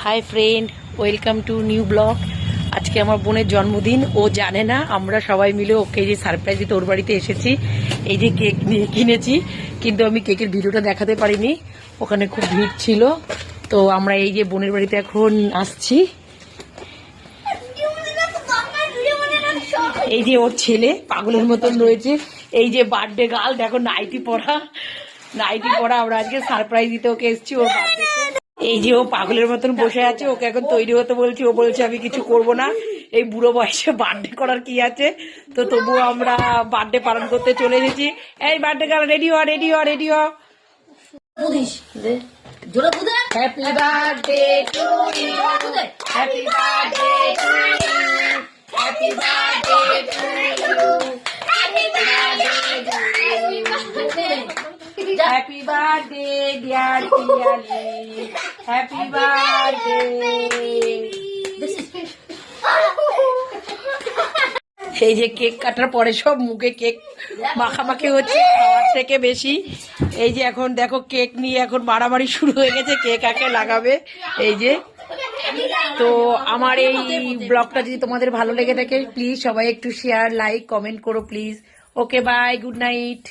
Hi friend, welcome to new blog. আজকে আমার বোনের জন্মদিন, ও জানে না। আমরা সবাই মিলে ওকে যে সারপ্রাইজ দিতে ওর বাড়িতে এসেছি। এই যে কেক নিয়ে কিনেছি, কিন্তু আমি কেকের ভিডিওটা দেখাতে পারিনি, ওখানে খুব ভিড় ছিল। তো আমরা এই যে বোনের বাড়িতে এখন আসছি। এই যে ওর ছেলে পাগলের মতন রয়েছে। এই যে বার্থডে গার্ল, দেখো নাইটি পরা আমরা আজকে সারপ্রাইজ দিতে ওকে এসেছি ওর বার্থডে। এই যে ও পাগলের মতন বসে আছে, ওকে এখন তৈরি হতে বলছি। ও বলছে আমি কিছু করব না, এই বুড়ো বয়সে বার্থডে করার কি আছে। তো তবুও আমরা বার্থডে পালন করতে চলে এসেছি। এই বার্থডে গার্ল, রেডি হ। Happy birthday to you, happy birthday to you, happy birthday to you, happy birthday dear Piyali, happy birthday. এই যে কেক কাটার পরে সব মুখে কেক মাখামাখি হচ্ছে খাওয়ার থেকে বেশি। এই যে এখন দেখো কেক নিয়ে এখন মারামারি শুরু হয়ে গেছে, কে কাকে লাগাবে। এই যে, তো আমার এই ব্লগটা যদি তোমাদের ভালো লেগে থাকে প্লিজ সবাই একটু শেয়ার, লাইক, কমেন্ট করো please. Okay, bye, good night.